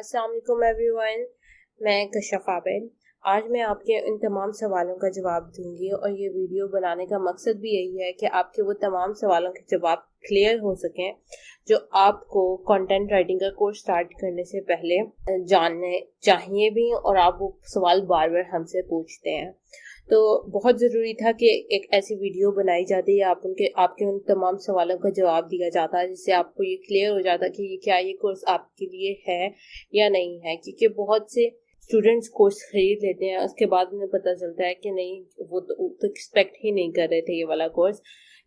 अस्सलाम वालेकुम एवरीवन, मैं कशफ आबिद। आज मैं आपके इन तमाम सवालों का जवाब दूंगी और ये वीडियो बनाने का मकसद भी यही है कि आपके वो तमाम सवालों के जवाब क्लियर हो सकें जो आपको कंटेंट राइटिंग का कोर्स स्टार्ट करने से पहले जानने चाहिए भी और आप वो सवाल बार बार हमसे पूछते हैं। तो बहुत ज़रूरी था कि एक ऐसी वीडियो बनाई जाती है आपके उन तमाम सवालों का जवाब दिया जाता है, जिससे आपको ये क्लियर हो जाता कि ये कोर्स आपके लिए है या नहीं है। क्योंकि बहुत से स्टूडेंट्स कोर्स खरीद लेते हैं, उसके बाद उन्हें पता चलता है कि नहीं, वो तो एक्सपेक्ट ही नहीं कर रहे थे ये वाला कोर्स,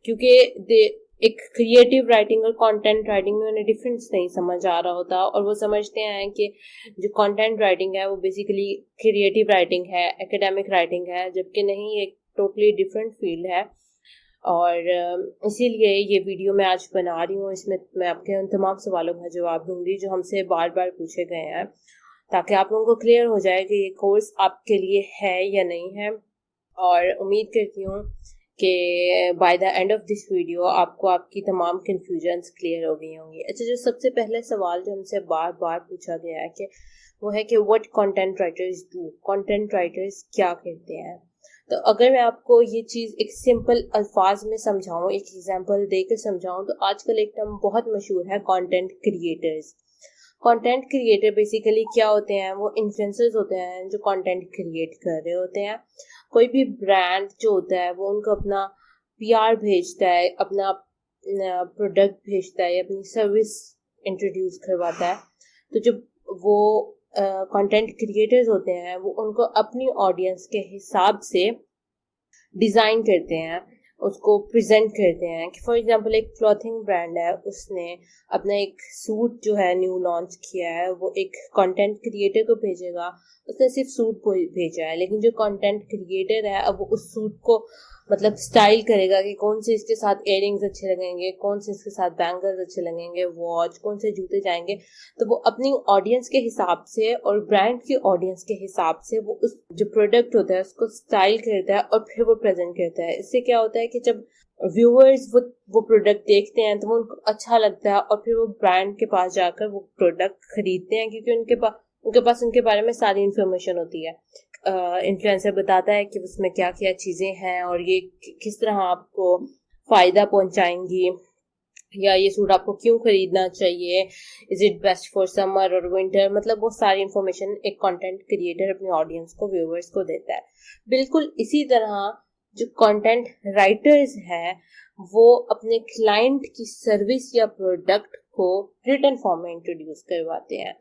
क्योंकि एक क्रिएटिव राइटिंग और कंटेंट राइटिंग में उन्हें डिफरेंस नहीं समझ आ रहा होता और वो समझते हैं कि जो कंटेंट राइटिंग है वो बेसिकली क्रिएटिव राइटिंग है, एकेडमिक राइटिंग है, जबकि नहीं, एक टोटली डिफरेंट फील्ड है। और इसीलिए ये वीडियो मैं आज बना रही हूँ। इसमें मैं आपके उन तमाम सवालों का जवाब दूंगी जो हमसे बार बार पूछे गए हैं, ताकि आप लोगों को क्लियर हो जाए कि ये कोर्स आपके लिए है या नहीं है। और उम्मीद करती हूँ कि by the end of this video आपको आपकी तमाम कन्फ्यूजन्स क्लियर हो गई होंगी। अच्छा, जो सबसे पहले सवाल जो हमसे बार बार पूछा गया है कि वो है कि what content writers do, content writers क्या करते हैं। तो अगर मैं आपको ये चीज़ एक सिंपल अल्फाज में समझाऊं, एक एग्जांपल देकर समझाऊं, तो आजकल एक टर्म बहुत मशहूर है, content creators. Content creator basically क्या होते हैं? वो इन्फ्लुएंसर्स होते हैं जो कंटेंट क्रिएट कर रहे होते हैं। कोई भी ब्रांड जो होता है वो उनको अपना पीआर भेजता है, अपना प्रोडक्ट भेजता है, अपनी सर्विस इंट्रोड्यूस करवाता है। तो जो वो कंटेंट क्रिएटर्स होते हैं वो उनको अपनी ऑडियंस के हिसाब से डिज़ाइन करते हैं, उसको प्रेजेंट करते हैं। कि फॉर एग्जांपल एक क्लॉथिंग ब्रांड है, उसने अपना एक सूट जो है न्यू लॉन्च किया है, वो एक कंटेंट क्रिएटर को भेजेगा। उसने सिर्फ सूट को भेजा है, लेकिन जो कंटेंट क्रिएटर है अब वो उस सूट को मतलब स्टाइल करेगा कि कौन से इसके साथ इयररिंग्स अच्छे लगेंगे, कौन से इसके साथ बैंगल्स अच्छे लगेंगे, वॉच, कौन से जूते जाएंगे। तो वो अपनी ऑडियंस के हिसाब से और ब्रांड की ऑडियंस के हिसाब से वो उस जो प्रोडक्ट होता है उसको स्टाइल करता है और फिर वो प्रेजेंट करता है। इससे क्या होता है कि जब व्यूअर्स वो प्रोडक्ट देखते हैं तो वो उनको अच्छा लगता है और फिर वो ब्रांड के पास जाकर वो प्रोडक्ट खरीदते हैं, क्योंकि उनके पास उनके बारे में सारी इन्फॉर्मेशन होती है। इन्फ्लुएंसर बताता है कि उसमें क्या क्या चीज़ें हैं और ये किस तरह आपको फ़ायदा पहुंचाएंगी, या ये सूट आपको क्यों खरीदना चाहिए, is it best for summer और विंटर। मतलब वो सारी इन्फॉर्मेशन एक कंटेंट क्रिएटर अपनी ऑडियंस को, व्यूअर्स को देता है। बिल्कुल इसी तरह जो कंटेंट राइटर्स हैं वो अपने क्लाइंट की सर्विस या प्रोडक्ट को रिटन फॉर्म में इंट्रोड्यूस करवाते हैं।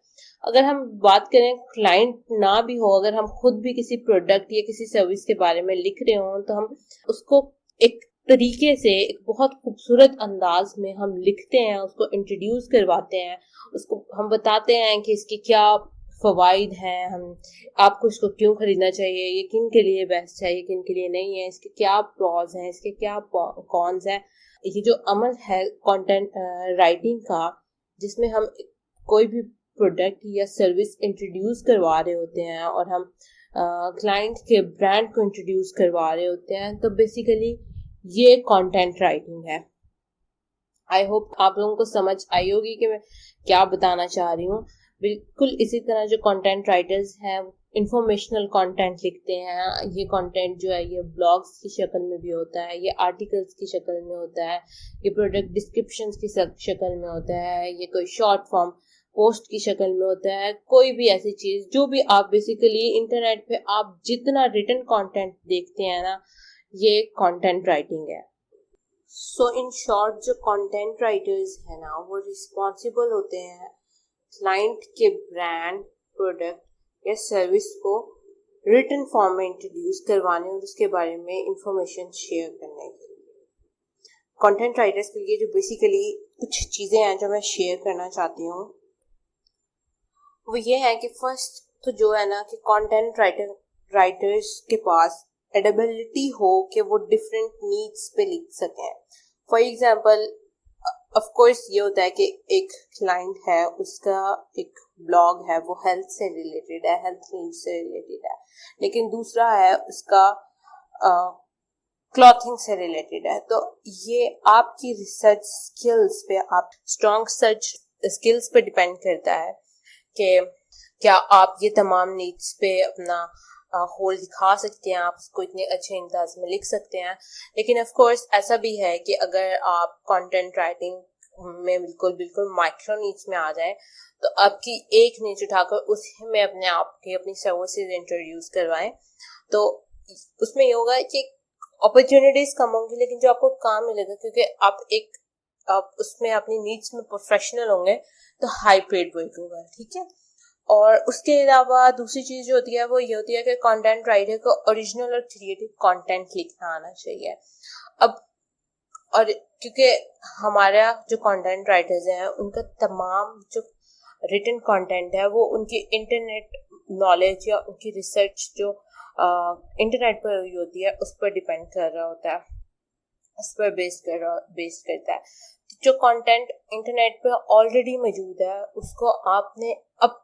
अगर हम बात करें क्लाइंट ना भी हो, अगर हम खुद भी किसी प्रोडक्ट या किसी सर्विस के बारे में लिख रहे हो, तो हम उसको एक तरीके से, एक बहुत खूबसूरत अंदाज में हम लिखते हैं, उसको इंट्रोड्यूस करवाते हैं, उसको हम बताते हैं कि इसके क्या फवाइद हैं, हम आपको इसको क्यों खरीदना चाहिए, ये किन के लिए बेस्ट है, ये किन के लिए नहीं है, इसके क्या प्रॉज हैं, इसके क्या कॉन्स हैं। ये जो अमल है कंटेंट राइटिंग का, जिसमें हम कोई भी प्रोडक्ट या सर्विस इंट्रोड्यूस करवा रहे होते हैं और हम क्लाइंट के ब्रांड को इंट्रोड्यूस करवा रहे होते हैं, तो बेसिकली ये कंटेंट राइटिंग है। आई होप आप लोगों को समझ आई होगी कि मैं क्या बताना चाह रही हूँ। बिल्कुल इसी तरह जो कंटेंट राइटर्स हैं इंफॉर्मेशनल कंटेंट लिखते हैं। ये कंटेंट जो है ये ब्लॉग्स की शक्ल में भी होता है, ये आर्टिकल्स की शक्ल में होता है, ये प्रोडक्ट डिस्क्रिप्शंस की शक्ल में होता है, ये कोई शॉर्ट फॉर्म पोस्ट की शक्ल में होता है। कोई भी ऐसी चीज़ जो भी आप बेसिकली इंटरनेट पे आप जितना रिटन कंटेंट देखते हैं ना, ये कंटेंट राइटिंग है। सो इन शॉर्ट जो कंटेंट राइटर्स है ना, वो रिस्पॉन्सिबल होते हैं क्लाइंट के ब्रांड, प्रोडक्ट या सर्विस को रिटन फॉर्म में इंट्रोड्यूस करवाने और उसके बारे में इंफॉर्मेशन शेयर करने के लिए। कंटेंट राइटर्स के लिए जो बेसिकली कुछ चीज़ें हैं जो मैं शेयर करना चाहती हूँ, वो ये है कि फर्स्ट तो जो है ना कि कंटेंट राइटर्स के पास एडेबिलिटी हो कि वो डिफरेंट नीड्स पे लिख सकें। फॉर एग्जांपल, ऑफ कोर्स ये होता है कि एक क्लाइंट है, उसका एक ब्लॉग है, वो हेल्थ से रिलेटेड है, हेल्थ नीड्स से रिलेटेड है, लेकिन दूसरा है उसका क्लॉथिंग से रिलेटेड है। तो ये आपकी रिसर्च स्किल्स पे, आप स्ट्रॉन्ग सर्च स्किल्स पे डिपेंड करता है कि क्या आप ये तमाम नीड्स पे अपना होल दिखा सकते हैं, आप उसको इतने अच्छे अंदाज में लिख सकते हैं। लेकिन ऑफ कोर्स ऐसा भी है कि अगर आप कंटेंट राइटिंग में बिल्कुल बिल्कुल माइक्रो नीड्स में आ जाए तो आपकी एक नीड उठाकर उसी में अपने आप की अपनी सर्विसेज इंट्रोड्यूस करवाएं, तो उसमें ये होगा कि अपॉर्चुनिटीज कम होंगी लेकिन जो आपको काम मिलेगा, क्योंकि आप उसमें अपनी नीड्स में प्रोफेशनल होंगे तो हाई पेड वर्क होगा, ठीक है। और उसके अलावा दूसरी चीज जो होती है वो ये होती है कि कंटेंट राइटर को ओरिजिनल और क्रिएटिव कंटेंट लिखना आना चाहिए। अब और क्योंकि हमारा जो कंटेंट राइटर्स हैं उनका तमाम जो रिटन कंटेंट है वो उनकी इंटरनेट नॉलेज या उनकी रिसर्च जो इंटरनेट पर हुई होती है उस पर डिपेंड कर रहा होता है, उस पर बेस करता है। जो कंटेंट इंटरनेट पे ऑलरेडी मौजूद है उसको आपने अब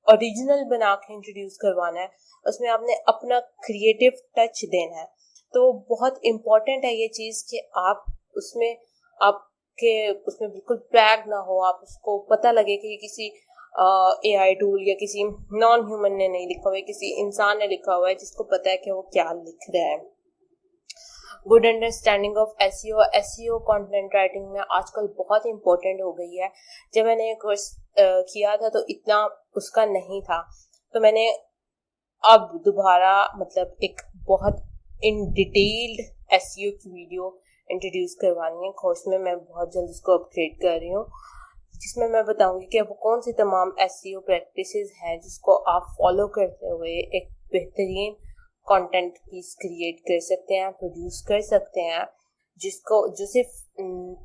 ओरिजिनल बना के इंट्रोड्यूस करवाना है, उसमें आपने अपना क्रिएटिव टच देना है। तो बहुत इम्पोर्टेंट है ये चीज़ कि आप उसमें बिल्कुल ब्लैक ना हो, आप उसको पता लगे कि ये किसी AI टूल या किसी नॉन ह्यूमन ने नहीं लिखा हुआ है, किसी इंसान ने लिखा हुआ है जिसको पता है कि वो क्या लिख रहा है। Good understanding of SEO content writing में आजकल बहुत इंपॉर्टेंट हो गई है। जब मैंने कोर्स किया था तो इतना उसका नहीं था, तो मैंने अब दोबारा मतलब एक बहुत इन डिटेल्ड एसईओ की वीडियो इंट्रोड्यूस करवानी है कोर्स में। मैं बहुत जल्द उसको अपग्रेड कर रही हूँ, जिसमें मैं बताऊंगी कि वो कौन सी तमाम एसईओ प्रैक्टिसेस हैं जिसको आप फॉलो करते हुए एक बेहतरीन कंटेंट पीस क्रिएट कर सकते हैं, प्रोड्यूस कर सकते हैं, जो सिर्फ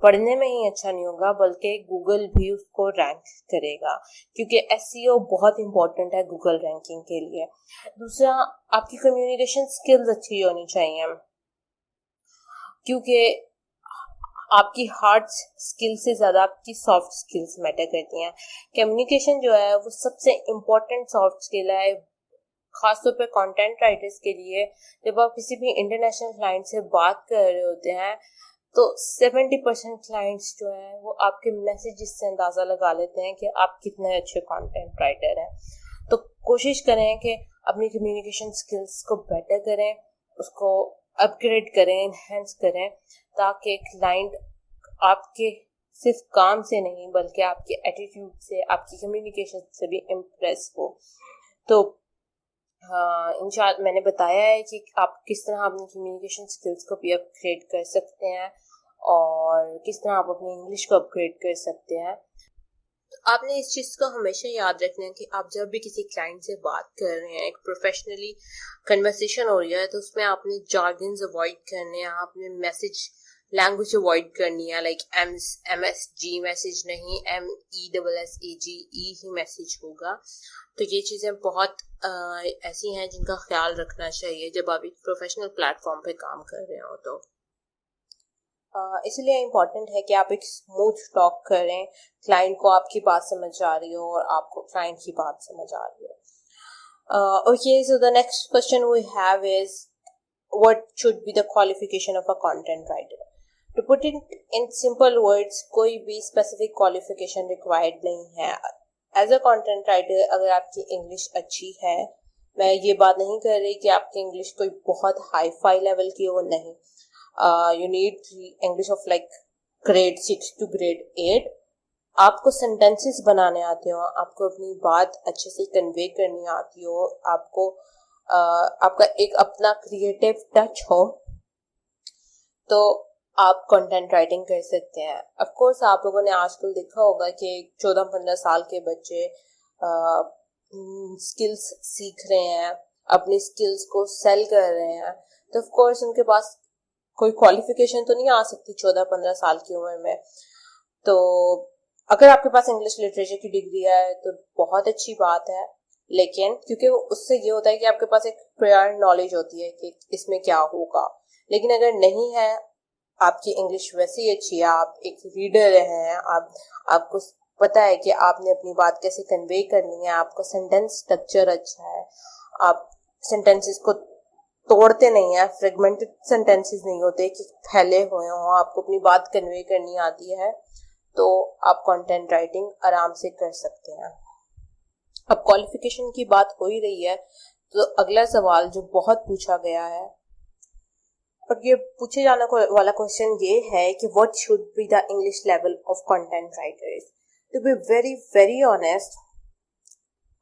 पढ़ने में ही अच्छा नहीं होगा बल्कि गूगल भी उसको रैंक करेगा, क्योंकि एसईओ बहुत इंपॉर्टेंट है गूगल रैंकिंग के लिए। दूसरा, आपकी कम्युनिकेशन स्किल्स अच्छी होनी चाहिए, क्योंकि आपकी हार्ड स्किल से ज़्यादा आपकी सॉफ्ट स्किल्स मैटर करती हैं। कम्युनिकेशन जो है वो सबसे इम्पोर्टेंट सॉफ्ट स्किल है, खासतौर पे कंटेंट राइटर्स के लिए। जब आप किसी भी इंटरनेशनल क्लाइंट से बात कर रहे होते हैं तो 70% क्लाइंट्स जो है वो आपके मैसेजेस से अंदाज़ा लगा लेते हैं कि आप कितने अच्छे कंटेंट राइटर हैं। तो कोशिश करें कि अपनी कम्युनिकेशन स्किल्स को बेटर करें, उसको अपग्रेड करें, इन्हेंस करें, ताकि क्लाइंट आपके सिर्फ काम से नहीं बल्कि आपके एटीट्यूड से, आपकी कम्युनिकेशन से भी इम्प्रेस हो। तो इंशाल्लाह मैंने बताया है कि आप किस तरह अपनी कम्युनिकेशन स्किल्स को भी अपग्रेड कर सकते हैं और किस तरह आप अपनी इंग्लिश को अपग्रेड कर सकते हैं। तो आपने इस चीज़ को हमेशा याद रखना है कि आप जब भी किसी क्लाइंट से बात कर रहे हैं, एक प्रोफेशनली कन्वर्सेशन हो रही है, तो उसमें आपने जार्गन्स अवॉइड करने हैं, आपने मैसेज लैंग्वेज अवॉइड करनी है, लाइक MSG मैसेज नहीं, MESSAGE ही मैसेज होगा। तो ये चीज़ें बहुत ऐसी हैं जिनका ख्याल रखना चाहिए जब आप एक प्रोफेशनल प्लेटफॉर्म पे काम कर रहे हो। तो इसलिए इम्पॉर्टेंट है कि आप एक स्मूथ टॉक करें, क्लाइंट को आपकी बात समझ आ रही हो और आपको क्लाइंट की बात समझ आ रही हो। Okay, so the next question we have is, what should be the qualification of a content writer? To put it in simple words, कोई भी specific qualification required नहीं है। As a content writer, अगर आपकी इंग्लिश अच्छी है, मैं ये बात नहीं कर रही कि आपकी इंग्लिश कोई बहुत हाई फाई लेवल की हो, नहीं। You need English of like grade 6 to grade 8। आपको सेंटेंसेस बनाने आते हो, आपको अपनी बात अच्छे से कन्वे करनी आती हो, आपको आपका एक अपना क्रिएटिव टच हो, तो आप कंटेंट राइटिंग कर सकते हैं। ऑफ कोर्स आप लोगों ने आजकल देखा होगा कि 14-15 साल के बच्चे स्किल्स सीख रहे हैं, अपनी स्किल्स को सेल कर रहे हैं, तो ऑफ कोर्स उनके पास कोई क्वालिफिकेशन तो नहीं आ सकती 14-15 साल की उम्र में। तो अगर आपके पास इंग्लिश लिटरेचर की डिग्री है तो बहुत अच्छी बात है, लेकिन क्योंकि उससे ये होता है कि आपके पास एक प्रायर नॉलेज होती है कि इसमें क्या होगा। लेकिन अगर नहीं है, आपकी इंग्लिश वैसे ही अच्छी है, आप एक रीडर हैं, आपको पता है कि आपने अपनी बात कैसे कन्वे करनी है, आपका सेंटेंस स्ट्रक्चर अच्छा है, आप सेंटेंसेस को तोड़ते नहीं है, फ्रेगमेंटेड सेंटेंसेस नहीं होते कि फैले हुए हों, आपको अपनी बात कन्वे करनी आती है, तो आप कंटेंट राइटिंग आराम से कर सकते हैं। अब क्वालिफिकेशन की बात हो ही रही है तो अगला सवाल जो बहुत पूछा गया है और ये पूछे जाने वाला क्वेश्चन ये है कि what should be the English level of content writers. To be very very honest,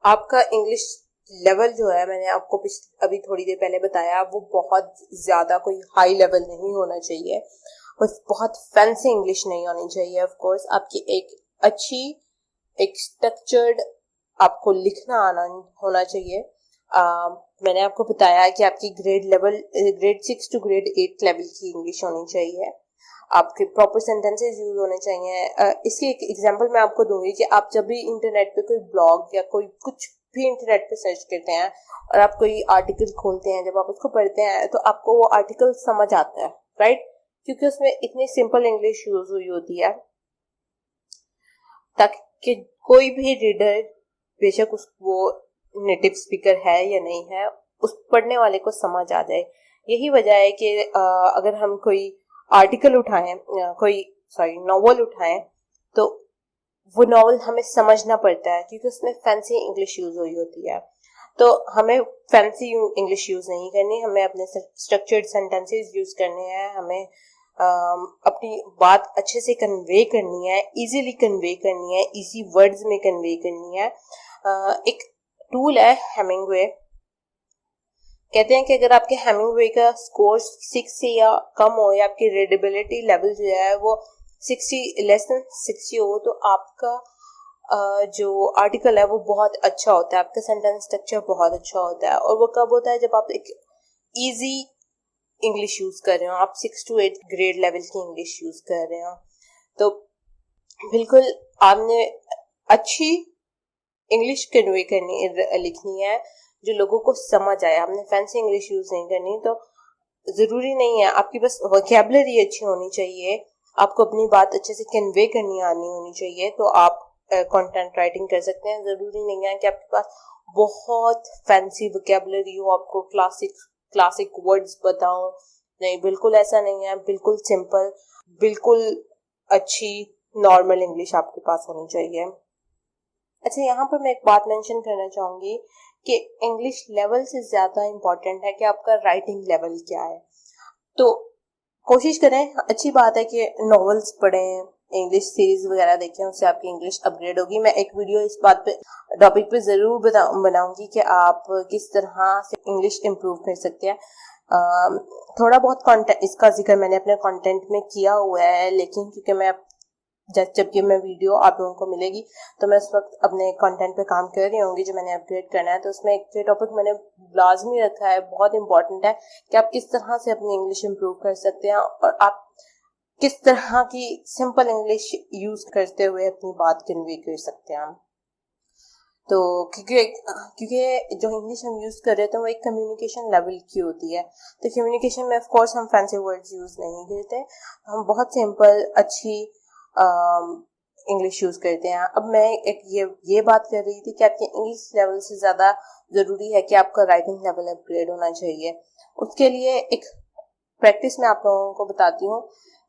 आपका इंग्लिश लेवल जो है, मैंने आपको अभी थोड़ी देर पहले बताया, वो बहुत ज्यादा कोई हाई लेवल नहीं होना चाहिए, बस बहुत फैंसी इंग्लिश नहीं होनी चाहिए। ऑफ कोर्स आपकी एक अच्छी, एक स्ट्रक्चर्ड, आपको लिखना आना होना चाहिए। मैंने आपको बताया कि आपकी ग्रेड 6 टू ग्रेड 8 लेवल की इंग्लिश होनी चाहिए, आपके प्रॉपर सेंटेंसेस यूज होने चाहिए। इसकी एक एग्जांपल मैं आपको दूंगी कि आप जब भी इंटरनेट पे कोई ब्लॉग या कोई कुछ भी इंटरनेट पे सर्च करते हैं और आप कोई आर्टिकल खोलते हैं, जब आप उसको पढ़ते हैं तो आपको वो आर्टिकल समझ आता है, राइट? क्योंकि उसमें इतनी सिंपल इंग्लिश यूज हुई होती है ताकि कोई भी रीडर, बेशक वो नेटिव स्पीकर है या नहीं है, उस पढ़ने वाले को समझ आ जाए। यही वजह है कि अगर हम कोई आर्टिकल उठाएं, नॉवल उठाएं, तो वो नॉवल हमें समझना पड़ता है क्योंकि उसमें फैंसी इंग्लिश यूज हुई होती है। तो हमें फैंसी इंग्लिश यूज नहीं करनी, हमें अपने स्ट्रक्चर्ड सेंटेंसेस यूज करने हैं, हमें अपनी बात अच्छे से कन्वे करनी है, इजीली कन्वे करनी है, इजी वर्ड्स में कन्वे करनी है। एक टूल है हेमिंगवे। कहते हैं कि अगर आपके हेमिंगवे का स्कोर 6 से या कम हो, या आपकी रीडेबिलिटी लेवल जो है वो 60 हो, तो आपका जो आर्टिकल है वो बहुत अच्छा होता है, आपका सेंटेंस स्ट्रक्चर बहुत अच्छा होता है। और वो कब होता है? जब आप एक इजी इंग्लिश यूज कर रहे हो, आप 6 to 8 ग्रेड लेवल की इंग्लिश यूज कर रहे हो। तो बिल्कुल आपने अच्छी इंग्लिश कन्वे करनी, लिखनी है जो लोगों को समझ आए। आपने फैंसी इंग्लिश यूज नहीं करनी। तो जरूरी नहीं है, आपकी बस वोकैबुलरी अच्छी होनी चाहिए, आपको अपनी बात अच्छे से कन्वे करनी आनी होनी चाहिए, तो आप कंटेंट राइटिंग कर सकते हैं। जरूरी नहीं है कि आपके पास बहुत फैंसी वोकैबुलरी हो, आपको क्लासिक वर्ड्स बताऊं, नहीं, बिल्कुल ऐसा नहीं है। बिल्कुल सिंपल, बिल्कुल अच्छी नॉर्मल इंग्लिश आपके पास होनी चाहिए। अच्छा, यहाँ पर मैं एक बात मेंशन करना चाहूंगी कि इंग्लिश लेवल से ज्यादा इम्पोर्टेंट है कि आपका राइटिंग लेवल क्या है। तो कोशिश करें, अच्छी बात है कि नॉवेल्स पढ़ें, इंग्लिश सीरीज वगैरह देखें, उससे आपकी इंग्लिश अपग्रेड होगी। मैं एक वीडियो इस बात पे, टॉपिक पे जरूर बनाऊंगी कि आप किस तरह से इंग्लिश इम्प्रूव कर सकते हैं। थोड़ा बहुत कंटेंट, इसका जिक्र मैंने अपने कंटेंट में किया हुआ है, लेकिन क्योंकि मैं जब ये मैं वीडियो आप लोगों को मिलेगी तो मैं उस वक्त अपने कंटेंट पे काम कर रही होंगी जो मैंने अपग्रेड करना है। तो उसमें एक टॉपिक मैंने लाजमी रखा है, बहुत इंपॉर्टेंट है, कि आप किस तरह से अपनी इंग्लिश इंप्रूव कर सकते हैं और आप किस तरह की सिंपल इंग्लिश यूज करते हुए अपनी बात कन्वे कर सकते हैं। तो क्योंकि जो इंग्लिश हम यूज कर रहे थे वो एक कम्युनिकेशन लेवल की होती है। तो कम्युनिकेशन में ऑफ कोर्स हम फैंसी वर्ड्स यूज नहीं करते, हम बहुत सिंपल अच्छी इंग्लिश यूज करते हैं। अब मैं एक ये बात कर रही थी कि आपके इंग्लिश लेवल से ज्यादा जरूरी है कि आपका राइटिंग लेवल अपग्रेड होना चाहिए। उसके लिए एक प्रैक्टिस मैं आप लोगों को बताती हूँ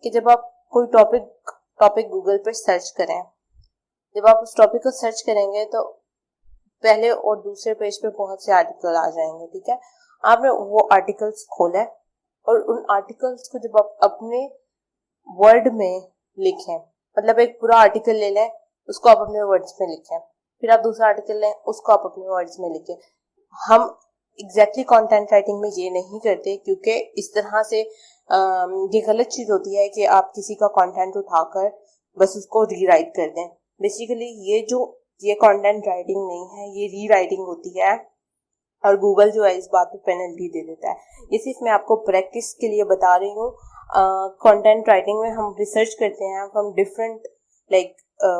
कि जब आप कोई टॉपिक गूगल पर सर्च करें, जब आप उस टॉपिक को सर्च करेंगे तो पहले और दूसरे पेज पे बहुत से आर्टिकल आ जाएंगे, ठीक है? आपने वो आर्टिकल्स खोले और उन आर्टिकल्स को जब आप अपने वर्ड में लिखें, मतलब एक पूरा आर्टिकल ले लें, उसको आप अपने वर्ड्स में लिखें, फिर आप दूसरा आर्टिकल लें, उसको आप अपने वर्ड्स में लिखें। हम एग्जैक्टली कंटेंट राइटिंग में ये नहीं करते, क्योंकि इस तरह से ये गलत चीज होती है कि आप किसी का कंटेंट उठाकर बस उसको रीराइट कर दें। बेसिकली ये कंटेंट राइटिंग नहीं है, ये रीराइटिंग होती है, और गूगल जो है इस बात पे पेनल्टी दे देता है। ये सिर्फ मैं आपको प्रैक्टिस के लिए बता रही हूँ। कंटेंट राइटिंग में हम रिसर्च करते हैं फ्रॉम डिफरेंट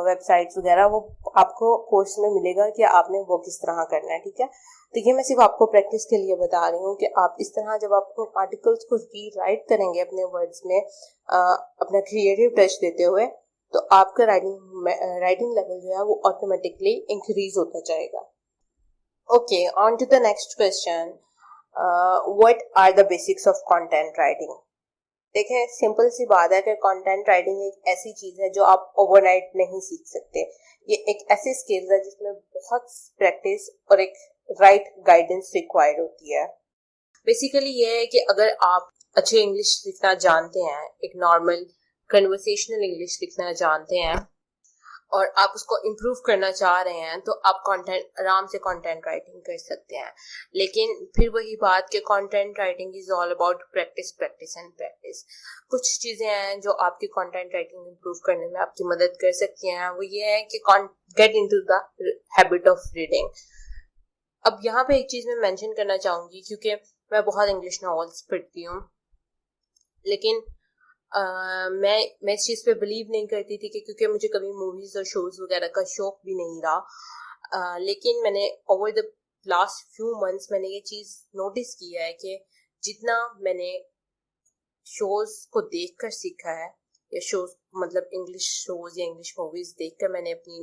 वेबसाइट्स वगैरह, वो आपको कोर्स में मिलेगा कि आपने वो किस तरह करना है, ठीक है? तो ये मैं सिर्फ आपको प्रैक्टिस के लिए बता रही हूँ कि आप इस तरह जब आप आर्टिकल्स को रीराइट करेंगे अपने वर्ड्स में, अपना क्रिएटिव टच देते हुए, तो आपका राइटिंग लेवल जो है वो ऑटोमेटिकली इंक्रीज होता जाएगा। Okay, on to the next question. What are the basics of content writing? देखें, सिंपल सी बात है कि कंटेंट राइटिंग एक ऐसी चीज है जो आप ओवरनाइट नहीं सीख सकते। ये एक ऐसी स्किल है जिसमें बहुत प्रैक्टिस और एक राइट गाइडेंस रिक्वायर्ड होती है। बेसिकली ये है कि अगर आप अच्छे इंग्लिश लिखना जानते हैं, एक नॉर्मल कन्वर्सेशनल इंग्लिश लिखना जानते हैं और आप उसको इम्प्रूव करना चाह रहे हैं, तो आप कंटेंट आराम से कंटेंट राइटिंग कर सकते हैं। लेकिन फिर वही बात कि content writing is all about practice practice and practice. कुछ चीज़ें हैं जो आपकी कंटेंट राइटिंग इम्प्रूव करने में आपकी मदद कर सकती हैं। वो ये है कि get into the habit of reading. अब यहाँ पे एक चीज़ मैं मेंशन करना चाहूँगी, क्योंकि मैं बहुत इंग्लिश नॉवेल्स पढ़ती हूँ, लेकिन मैं इस चीज़ पे बिलीव नहीं करती थी कि क्योंकि मुझे कभी मूवीज और शोज वगैरह का शौक भी नहीं रहा। लेकिन मैंने over the last few months मैंने ये चीज़ नोटिस किया है कि जितना मैंने शोज को देखकर सीखा है, या शोज मतलब इंग्लिश शोज या इंग्लिश मूवीज देखकर मैंने अपनी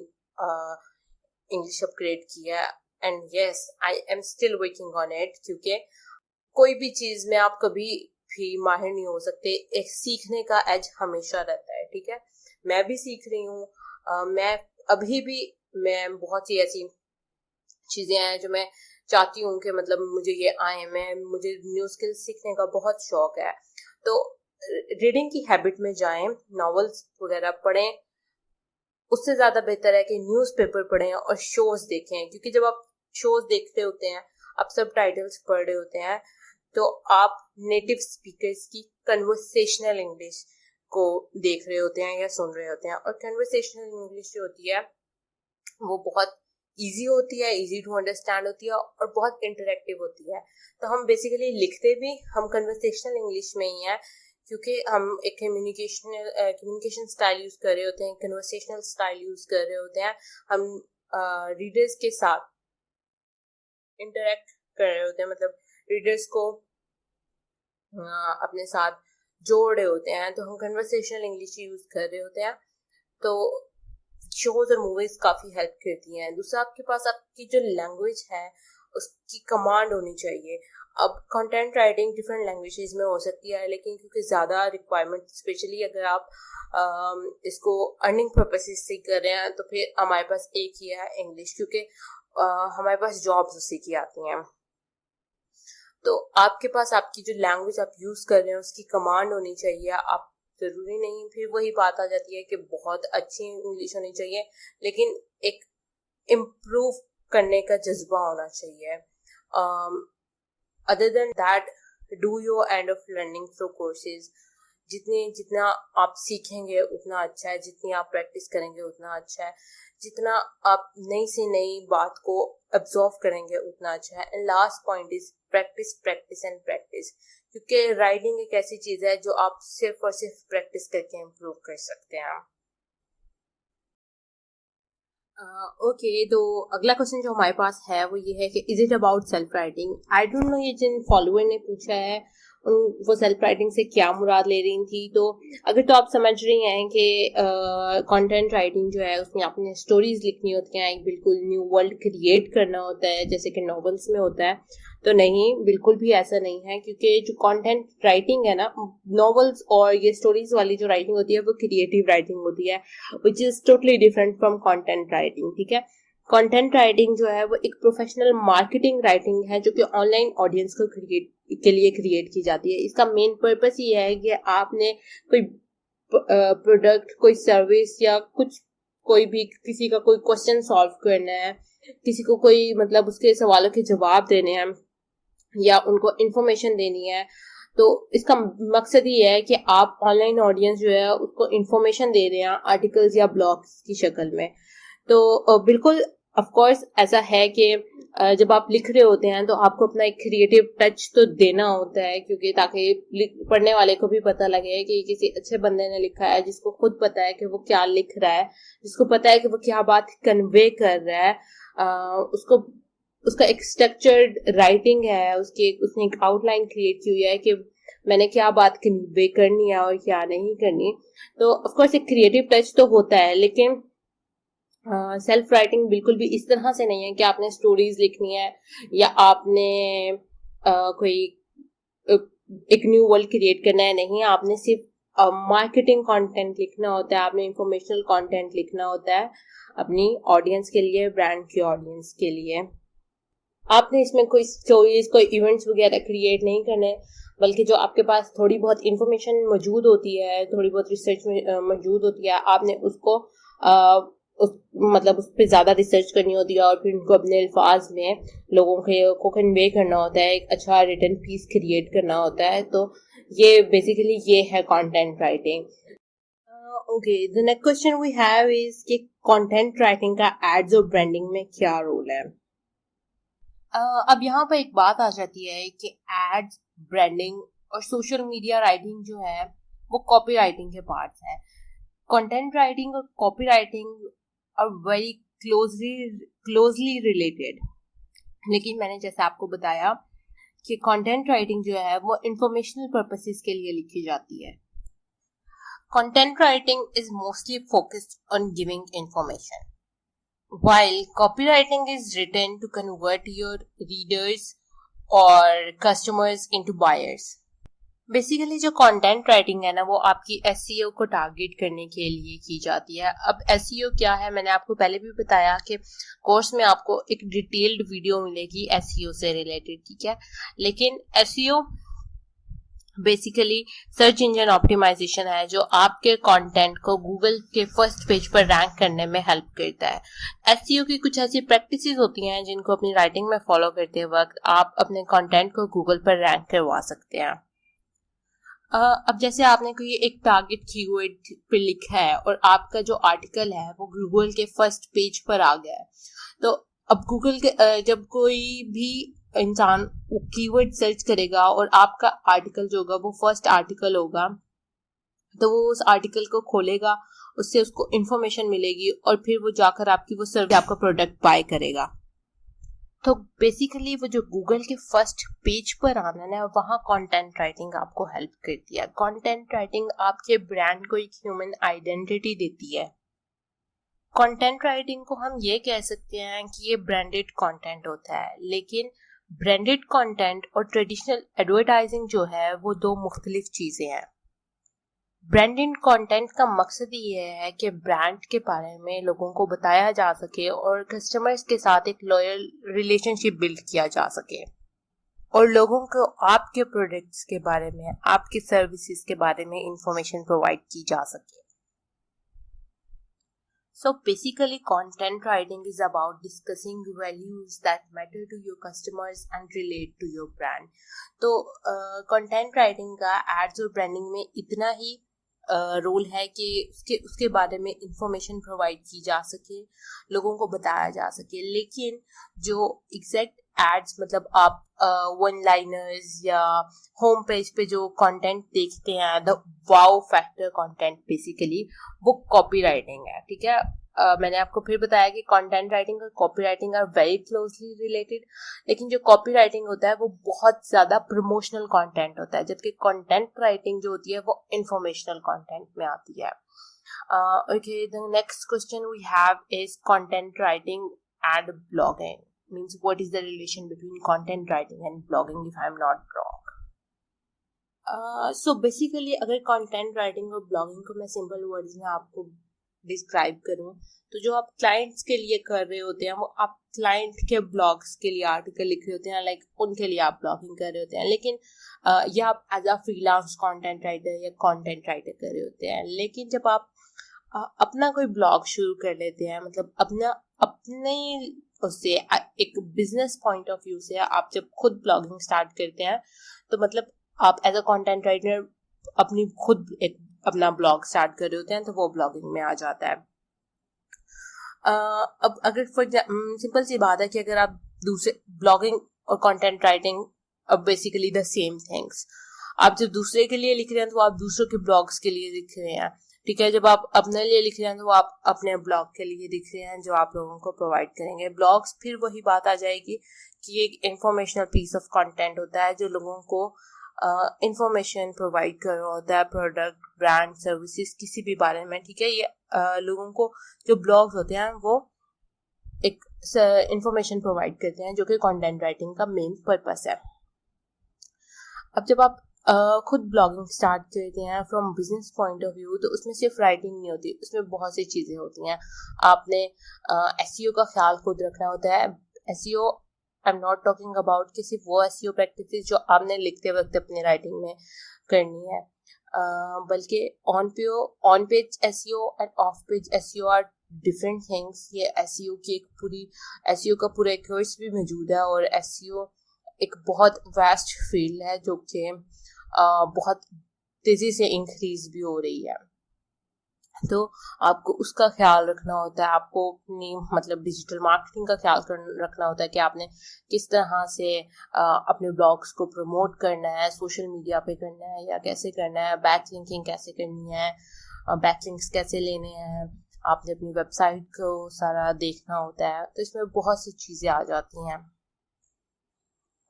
इंग्लिश अपग्रेड किया है। And yes, I am still working on it, क्योंकि कोई भी चीज़ में आप कभी भी माहिर नहीं हो सकते। एक सीखने का एज हमेशा रहता है, ठीक है। मैं भी सीख रही हूँ। मैं अभी भी मैं बहुत सी ऐसी चीजें हैं जो मैं चाहती हूँ कि मतलब मुझे ये आए, मुझे न्यू स्किल्स सीखने का बहुत शौक है। तो रीडिंग की हैबिट में जाएं, नॉवेल्स वगैरह पढ़ें। उससे ज्यादा बेहतर है कि न्यूज़पेपर पढ़ें और शोज देखें, क्योंकि जब आप शोज देख रहे होते हैं, आप सब टाइटल्स पढ़ रहे होते हैं, तो आप नेटिव स्पीकर्स की कन्वर्सेशनल इंग्लिश को देख रहे होते हैं या सुन रहे होते हैं। और कन्वर्सेशनल इंग्लिश जो होती है वो बहुत इजी होती है, इजी टू अंडरस्टैंड होती है और बहुत इंटरेक्टिव होती है। तो हम बेसिकली लिखते भी हम कन्वर्सेशनल इंग्लिश में ही हैं, क्योंकि हम एक कम्युनिकेशन स्टाइल यूज कर रहे होते हैं, कन्वर्सेशनल स्टाइल यूज कर रहे होते हैं। हम रीडर्स के साथ इंटरेक्ट कर रहे होते हैं, मतलब रीडर्स को अपने साथ जोड़ रहे होते हैं, तो हम कन्वर्सेशनल इंग्लिश यूज कर रहे होते हैं। तो शोज और मूवीज काफी हेल्प करती हैं। दूसरा, आपके पास आपकी जो लैंग्वेज है उसकी कमांड होनी चाहिए। अब कंटेंट राइटिंग डिफरेंट लैंग्वेजेस में हो सकती है, लेकिन क्योंकि ज़्यादा रिक्वायरमेंट, स्पेशली अगर आप इसको अर्निंग पर्पसेस से कर रहे हैं, तो फिर हमारे पास एक ही है इंग्लिश, क्योंकि हमारे पास जॉब्स उसी की आती हैं। तो आपके पास आपकी जो लैंग्वेज आप यूज कर रहे हैं उसकी कमांड होनी चाहिए। आप जरूरी नहीं, फिर वही बात आ जाती है कि बहुत अच्छी इंग्लिश होनी चाहिए, लेकिन एक इम्प्रूव करने का जज्बा होना चाहिए। Other than that, do your end of learning through courses. जितना आप सीखेंगे उतना अच्छा है, जितनी आप प्रैक्टिस करेंगे उतना अच्छा है, जितना आप नई से नई बात को अब्जॉर्व करेंगे उतना अच्छा है। And last point is practice practice and practice, क्योंकि राइटिंग एक ऐसी चीज है जो आप सिर्फ और सिर्फ प्रैक्टिस करके इम्प्रूव कर सकते हैं। ओके, तो अगला क्वेश्चन जो हमारे पास है वो ये है कि is it about self writing. I don't know ये जिन फॉलोअर ने पूछा है वो सेल्फ राइटिंग से क्या मुराद ले रही थी। तो अगर तो आप समझ रही हैं कि कंटेंट राइटिंग जो है उसमें आपने स्टोरीज लिखनी होती हैं, एक बिल्कुल न्यू वर्ल्ड क्रिएट करना होता है जैसे कि नॉवेल्स में होता है, तो नहीं, बिल्कुल भी ऐसा नहीं है। क्योंकि जो कंटेंट राइटिंग है ना, नॉवेल्स और ये स्टोरीज वाली जो राइटिंग होती है वो क्रिएटिव राइटिंग होती है, which is totally different from content writing, ठीक है। कंटेंट राइटिंग जो है वो एक प्रोफेशनल मार्केटिंग राइटिंग है जो कि ऑनलाइन ऑडियंस को के लिए क्रिएट की जाती है। इसका मेन पर्पस ये है कि आपने कोई प्रोडक्ट, कोई सर्विस या कुछ, कोई भी किसी का कोई क्वेश्चन सॉल्व करना है, किसी को कोई मतलब उसके सवालों के जवाब देने हैं या उनको इंफॉर्मेशन देनी है, तो इसका मकसद ये है कि आप ऑनलाइन ऑडियंस जो है उसको इंफॉर्मेशन दे रहे हैं आर्टिकल्स या ब्लॉग्स की शक्ल में। तो बिल्कुल ऑफ कोर्स ऐसा है कि जब आप लिख रहे होते हैं तो आपको अपना एक क्रिएटिव टच तो देना होता है, क्योंकि ताकि पढ़ने वाले को भी पता लगे कि किसी अच्छे बंदे ने लिखा है, जिसको खुद पता है कि वो क्या लिख रहा है, जिसको पता है कि वो क्या बात कन्वे कर रहा है। उसको उसका एक स्ट्रक्चर्ड राइटिंग है, उसने एक आउटलाइन क्रिएट की हुई है कि मैंने क्या बात कन्वे करनी है और क्या नहीं करनी। तो ऑफ कोर्स एक क्रिएटिव टच तो होता है, लेकिन सेल्फ राइटिंग बिल्कुल भी इस तरह से नहीं है कि आपने स्टोरीज लिखनी है या आपने कोई एक न्यू वर्ल्ड क्रिएट करना है, नहीं, आपने सिर्फ मार्केटिंग कंटेंट लिखना होता है, आपने इंफॉर्मेशनल कंटेंट लिखना होता है अपनी ऑडियंस के लिए, ब्रांड की ऑडियंस के लिए। आपने इसमें कोई स्टोरीज, कोई इवेंट्स वगैरह क्रिएट नहीं करने, बल्कि जो आपके पास थोड़ी बहुत इंफॉर्मेशन मौजूद होती है, थोड़ी बहुत रिसर्च मौजूद होती है, आपने उसको उस पर ज़्यादा रिसर्च करनी होती है और फिर उनको अपने अल्फाज में लोगों को कन्वे करना होता है, एक अच्छा रिटन पीस क्रिएट करना होता है। तो ये बेसिकली ये है content writing. Okay, the next question we have is कि कंटेंट राइटिंग का एड्स और ब्रांडिंग में क्या रोल है। अब यहाँ पर एक बात आ जाती है कि एड्स, ब्रांडिंग और सोशल मीडिया राइटिंग जो है वो कॉपी राइटिंग के पार्ट्स हैं। कंटेंट राइटिंग और copy writing are very closely related, लेकिन मैंने जैसे आपको बताया कि कंटेंट राइटिंग जो है वो इंफॉर्मेशनल पर्पसेस के लिए लिखी जाती है। Content writing is mostly focused on giving information, while copywriting is written to convert your readers or customers into buyers. Basically जो कंटेंट राइटिंग है ना, वो आपकी एसईओ को टारगेट करने के लिए की जाती है। अब एसईओ क्या है, मैंने आपको पहले भी बताया कि कोर्स में आपको एक डिटेल्ड वीडियो मिलेगी एसईओ से रिलेटेड, ठीक है। लेकिन SEO basically search engine optimisation है, जो आपके कंटेंट को गूगल के फर्स्ट पेज पर रैंक करने में हेल्प करता है। एसईओ की कुछ ऐसी प्रैक्टिसेस होती हैं जिनको अपनी राइटिंग में फॉलो करते वक्त आप अपने कंटेंट को गूगल पर रैंक करवा सकते हैं। अब जैसे आपने कोई एक टारगेट कीवर्ड पे लिखा है और आपका जो आर्टिकल है वो गूगल के फर्स्ट पेज पर आ गया है, तो अब गूगल के जब कोई भी इंसान वो कीवर्ड सर्च करेगा और आपका आर्टिकल जो होगा वो फर्स्ट आर्टिकल होगा, तो वो उस आर्टिकल को खोलेगा, उससे उसको इंफॉर्मेशन मिलेगी और फिर वो जाकर आपकी वो सर्विस, आपका प्रोडक्ट बाय करेगा। तो बेसिकली वो जो गूगल के फर्स्ट पेज पर आना है, वहाँ कंटेंट राइटिंग आपको हेल्प करती है। कंटेंट राइटिंग आपके ब्रांड को एक ह्यूमन आइडेंटिटी देती है। कंटेंट राइटिंग को हम ये कह सकते हैं कि ये ब्रांडेड कंटेंट होता है, लेकिन ब्रांडेड कंटेंट और ट्रेडिशनल एडवर्टाइजिंग जो है वो दो मुख्तलिफ चीजें हैं। ब्रांडेड कंटेंट का मकसद ये है कि ब्रांड के बारे में लोगों को बताया जा सके और कस्टमर्स के साथ एक लॉयल रिलेशनशिप बिल्ड किया जा सके और लोगों को आपके प्रोडक्ट्स के बारे में, आपके सर्विसेज के बारे में इंफॉर्मेशन प्रोवाइड की जा सके। So basically content writing is about discussing values that matter to your customers and relate to your brand. तो content writing का ads और branding में इतना ही रोल है कि उसके बारे में इंफॉर्मेशन प्रोवाइड की जा सके, लोगों को बताया जा सके। लेकिन जो एग्जैक्ट एड्स, मतलब आप वन लाइनर्स या होम पेज पे जो कंटेंट देखते हैं, the wow factor content, basically वो कॉपी राइटिंग है, ठीक है। मैंने आपको फिर बताया कि कंटेंट राइटिंग और copy writing are very closely related, लेकिन जो कॉपी राइटिंग होता है वो बहुत ज्यादा प्रमोशनल कंटेंट होता है, जबकि कंटेंट राइटिंग जो होती है वो इंफॉर्मेशनल कंटेंट में आती है। Okay, the next question we have is content writing and blogging, means what is the relation between content writing and blogging, if I am not wrong. So basically अगर content writing और blogging को मैं simple words में आपको describe करूं, तो जो आप क्लाइंट्स के लिए कर रहे होते हैं, वो आप क्लाइंट के ब्लॉग्स के लिए आर्टिकल लिख रहे होते हैं, लाइक उनके लिए आप ब्लॉगिंग कर रहे होते हैं। लेकिन ये आप as a freelance content writer या कंटेंट राइटर कर रहे होते हैं। लेकिन जब आप अपना कोई ब्लॉग शुरू कर लेते हैं, मतलब अपने उससे एक बिजनेस पॉइंट ऑफ व्यू से आप जब खुद ब्लॉगिंग स्टार्ट करते हैं, तो मतलब आप एज अ कंटेंट राइटर अपनी खुद एक अपना ब्लॉग स्टार्ट कर रहे होते हैं, तो वो ब्लॉगिंग में आ जाता है। अब अगर फॉर सिंपल सी बात है कि अगर आप दूसरे ब्लॉगिंग और कंटेंट राइटिंग अब बेसिकली द सेम थिंग्स, आप जब दूसरे के लिए लिख रहे हैं तो आप दूसरों के ब्लॉग्स के लिए लिख रहे हैं, ठीक है। जब आप अपने लिए लिख रहे हैं तो आप अपने ब्लॉग के लिए लिख रहे हैं जो आप लोगों को प्रोवाइड करेंगे। ब्लॉग्स फिर वही बात आ जाएगी कि एक इंफॉर्मेशनल पीस ऑफ कंटेंट होता है जो लोगों को इंफॉर्मेशन प्रोवाइड कर रहा होता है, प्रोडक्ट, ब्रांड, सर्विसेज, किसी भी बारे में, ठीक है। ये लोगों को जो ब्लॉग्स होते हैं वो एक इंफॉर्मेशन प्रोवाइड करते हैं, जो कि कंटेंट राइटिंग का मेन पर्पस है। अब जब आप खुद ब्लॉगिंग स्टार्ट करते हैं from business point of view, तो उसमें सिर्फ राइटिंग नहीं होती, उसमें बहुत सी चीज़ें होती हैं। आपने एसईओ का ख्याल खुद रखना होता है। SEO, I am not talking about कि सिर्फ वो एसईओ प्रैक्टिसेस जो आपने लिखते वक्त अपने राइटिंग में करनी है, बल्कि on page SEO and off page SEO are different things. ये एसईओ की एक पूरी एसईओ का पूरा एक कोर्स भी मौजूद है, और एसईओ एक बहुत वास्ट फील्ड है जो कि बहुत तेजी से इंक्रीज भी हो रही है। तो आपको उसका ख्याल रखना होता है, आपको अपनी मतलब डिजिटल मार्केटिंग का ख्याल रखना होता है कि आपने किस तरह से अपने ब्लॉग्स को प्रमोट करना है, सोशल मीडिया पे करना है या कैसे करना है, बैक लिंकिंग कैसे करनी है, बैक लिंक्स कैसे लेने हैं, आपने अपनी वेबसाइट को सारा देखना होता है। तो इसमें बहुत सी चीज़ें आ जाती हैं।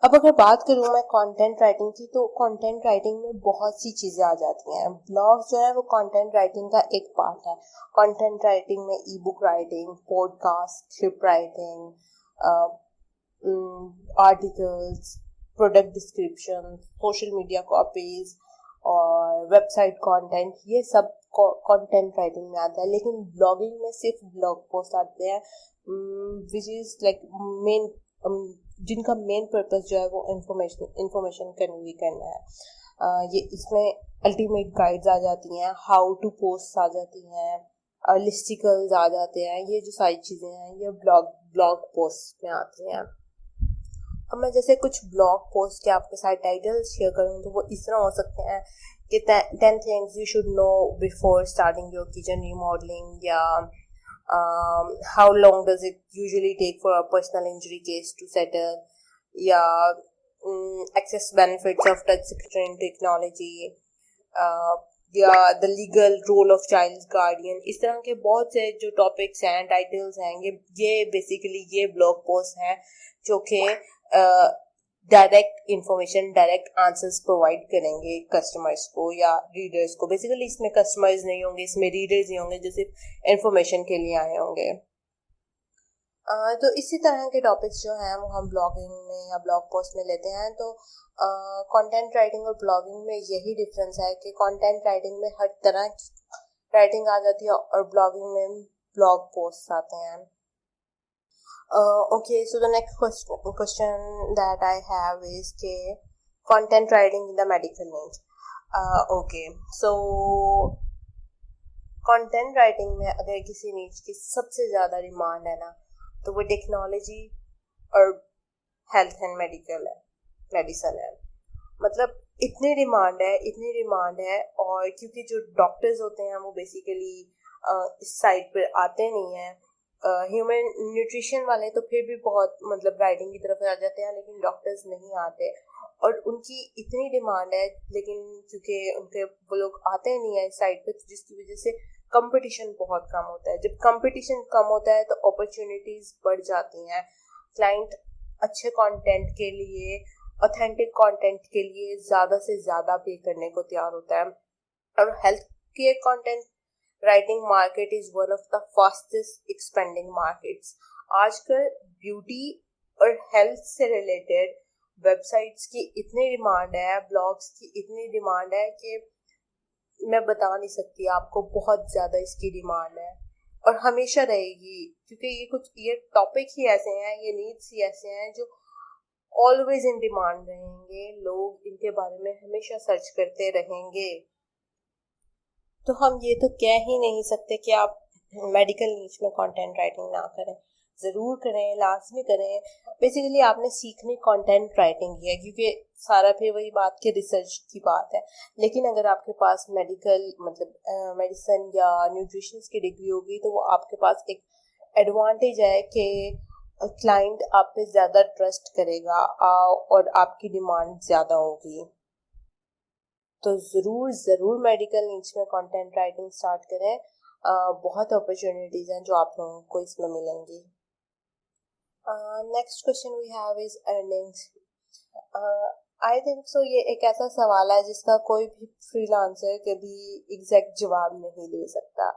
अब अगर बात करूँ मैं कंटेंट राइटिंग की, तो कंटेंट राइटिंग में बहुत सी चीज़ें आ जाती हैं। ब्लॉग जो है वो कंटेंट राइटिंग का एक पार्ट है। कंटेंट राइटिंग में ई book writing, podcast, script writing, articles, product description, social media copies और वेबसाइट कंटेंट, ये सब कंटेंट राइटिंग में आता है। लेकिन ब्लॉगिंग में सिर्फ ब्लॉग पोस्ट आते हैं, विच इज़ लाइक मेन, जिनका मेन पर्पस जो है वो इंफॉर्मेशन कन्वे करना है। ये इसमें अल्टीमेट गाइड्स आ जाती हैं, हाउ टू पोस्ट आ जाती हैं, लिस्टिकल्स आ जाते हैं। ये जो सारी चीज़ें हैं ये ब्लॉग पोस्ट में आती हैं। अब मैं जैसे कुछ ब्लॉग पोस्ट के आपके साथ टाइटल्स शेयर करूँ तो वो इस तरह हो सकते हैं कि 10 things you should know before starting your kitchen remodeling, या how long does it usually take for a personal injury case to settle, या access benefits of touch screen technology, या the legal role of child guardian. इस तरह के बहुत से जो topics हैं, टाइटल्स हैं, ये बेसिकली ये ब्लॉग पोस्ट हैं जो कि direct information, direct answers provide करेंगे कस्टमर्स को या रीडर्स को। बेसिकली इसमें कस्टमर्स नहीं होंगे, इसमें रीडर्स ही होंगे जो सिर्फ इंफॉर्मेशन के लिए आए होंगे। तो इसी तरह के टॉपिक्स जो हैं वो हम ब्लॉगिंग में या ब्लॉग पोस्ट में लेते हैं। तो कंटेंट राइटिंग और ब्लॉगिंग में यही डिफरेंस है कि कंटेंट राइटिंग में हर तरह की राइटिंग आ जाती है और ब्लॉगिंग में ब्लॉग पोस्ट आते हैं। Okay, so the next question that I have is content writing in the medical niche. Okay, so content writing में अगर किसी नीच की सबसे ज़्यादा डिमांड है ना, तो वो टेक्नोलॉजी और हेल्थ एंड मेडिसिन है। मतलब इतनी डिमांड है, और क्योंकि जो डॉक्टर्स होते हैं वो बेसिकली इस साइड पर आते नहीं हैं। ह्यूमन न्यूट्रिशन वाले तो फिर भी बहुत मतलब राइटिंग की तरफ आ जाते हैं, लेकिन डॉक्टर्स नहीं आते, और उनकी इतनी डिमांड है, लेकिन क्योंकि उनके वो लोग आते नहीं है इस साइड पे, तो जिसकी वजह से कंपटीशन बहुत कम होता है। जब कंपटीशन कम होता है तो अपॉर्चुनिटीज बढ़ जाती हैं। क्लाइंट अच्छे कंटेंट के लिए, ऑथेंटिक कंटेंट के लिए ज़्यादा से ज़्यादा पे करने को तैयार होता है। और health care content writing market is one of the fastest expanding markets. आजकल ब्यूटी और हेल्थ से रिलेटेड वेबसाइट्स की इतनी डिमांड है, ब्लॉग्स की इतनी डिमांड है कि मैं बता नहीं सकती आपको, बहुत ज़्यादा इसकी डिमांड है और हमेशा रहेगी, क्योंकि ये टॉपिक ही ऐसे हैं, ये नीड्स ही ऐसे हैं जो ऑलवेज इन डिमांड रहेंगे। लोग इनके बारे में हमेशा सर्च करते रहेंगे। तो हम ये तो कह ही नहीं सकते कि आप मेडिकल नीच में कंटेंट राइटिंग ना करें। ज़रूर करें, लाजमी करें। बेसिकली आपने सीखनी कंटेंट राइटिंग ही है, क्योंकि सारा फिर वही बात की रिसर्च की बात है। लेकिन अगर आपके पास मेडिकल मतलब मेडिसिन या न्यूट्रिशन की डिग्री होगी तो वो आपके पास एक एडवांटेज है कि क्लाइंट आप पे ज़्यादा ट्रस्ट करेगा और आपकी डिमांड ज़्यादा होगी। तो ज़रूर मेडिकल नीच में कंटेंट राइटिंग स्टार्ट करें। बहुत अपॉर्चुनिटीज़ हैं जो आप लोगों को इसमें मिलेंगी। Next question we have is earnings. I think so ये एक ऐसा सवाल है जिसका कोई भी फ्रीलांसर कभी एग्जैक्ट जवाब नहीं दे सकता।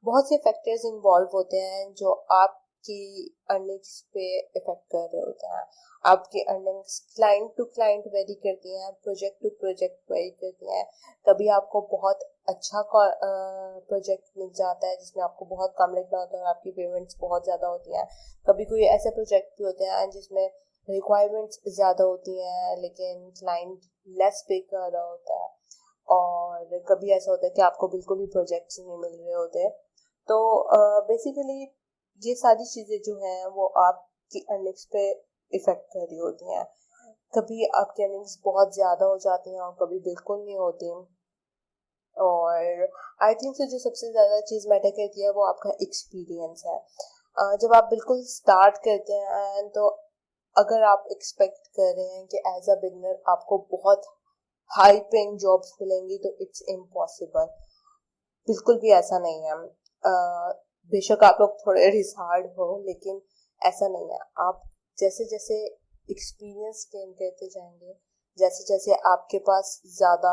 बहुत से फैक्टर्स इन्वॉल्व होते हैं जो आप आपकी अर्निंग्स पे इफेक्ट कर रहे होते हैं। आपकी earnings client to client vary करती हैं, प्रोजेक्ट टू प्रोजेक्ट वेरी करती हैं। कभी आपको बहुत अच्छा प्रोजेक्ट मिल जाता है जिसमें आपको बहुत कम लिखना होता है और आपकी पेमेंट्स बहुत ज़्यादा होती हैं। कभी कोई ऐसे प्रोजेक्ट भी होते हैं जिसमें रिक्वायरमेंट्स ज़्यादा होती हैं लेकिन क्लाइंट लेस पे कर रहा होता है। और कभी ऐसा होता है कि आपको बिल्कुल भी प्रोजेक्ट्स नहीं मिल रहे होते। तो बेसिकली ये सारी चीज़ें जो हैं वो आपकी अर्निंग्स पे इफेक्ट कर रही होती हैं। कभी आपकी अर्निंग्स बहुत ज़्यादा हो जाती हैं और कभी बिल्कुल नहीं होती। और आई थिंक जो सबसे ज़्यादा चीज़ मैटर करती है वो आपका एक्सपीरियंस है। जब आप बिल्कुल स्टार्ट करते हैं तो अगर आप एक्सपेक्ट कर रहे हैं कि एज अ बिगनर आपको बहुत हाई पेइंग जॉब्स मिलेंगी तो इट्स इम्पॉसिबल। बिल्कुल भी ऐसा नहीं है। बेशक आप लोग थोड़े रिसार्ड हो लेकिन ऐसा नहीं है। आप जैसे जैसे एक्सपीरियंस गेन करते जाएंगे, जैसे जैसे आपके पास ज़्यादा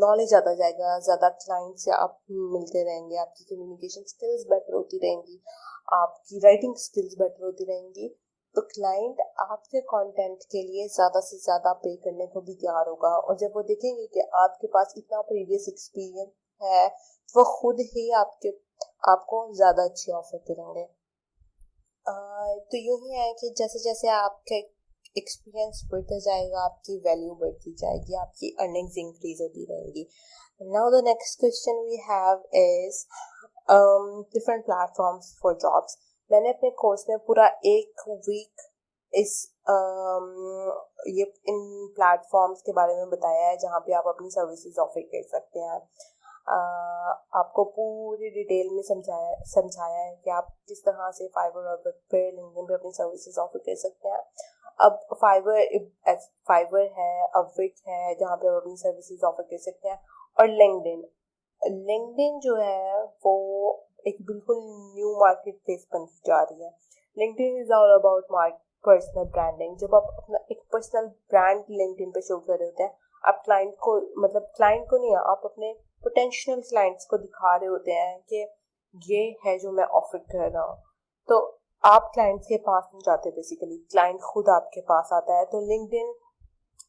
नॉलेज आता जाएगा, ज़्यादा क्लाइंट से आप मिलते रहेंगे, आपकी कम्युनिकेशन स्किल्स बेटर होती रहेंगी, आपकी राइटिंग स्किल्स बेटर होती रहेंगी, तो क्लाइंट आपके कंटेंट के लिए ज़्यादा से ज़्यादा पे करने को भी तैयार होगा। और जब वो देखेंगे कि आपके पास इतना प्रीवियस एक्सपीरियंस है तो वो खुद ही आपको ज़्यादा अच्छी ऑफर करेंगे। तो यूँ ही है कि जैसे जैसे आपका एक्सपीरियंस बढ़ता जाएगा आपकी वैल्यू बढ़ती जाएगी, आपकी अर्निंग्स इंक्रीज होती रहेंगी। Now the next question we have is different platforms for jobs. मैंने अपने कोर्स में पूरा एक वीक इस ये इन प्लेटफॉर्म्स के बारे में बताया है जहाँ पे आप अपनी सर्विसेज ऑफर कर सकते हैं। आपको पूरी डिटेल में समझाया है कि आप किस तरह से फाइवर और पे लिंक्डइन पे अपनी सर्विसेज ऑफर कर सकते हैं। अब फाइवर है, अपविक है जहाँ पे आप अपनी सर्विसेज ऑफर कर सकते हैं, और लिंक्डइन जो है वो एक बिल्कुल न्यू मार्केट प्लेस बनती जा रही है। LinkedIn is all about personal branding. जब आप अपना एक पर्सनल ब्रांड लिंक्डइन पे शो कर रहे होते हैं, आप क्लाइंट को नहीं, आप अपने पोटेंशियल क्लाइंट्स को दिखा रहे होते हैं कि ये है जो मैं ऑफर कर रहा हूँ। तो आप क्लाइंट्स के पास नहीं जाते, बेसिकली क्लाइंट खुद आपके पास आता है। तो LinkedIn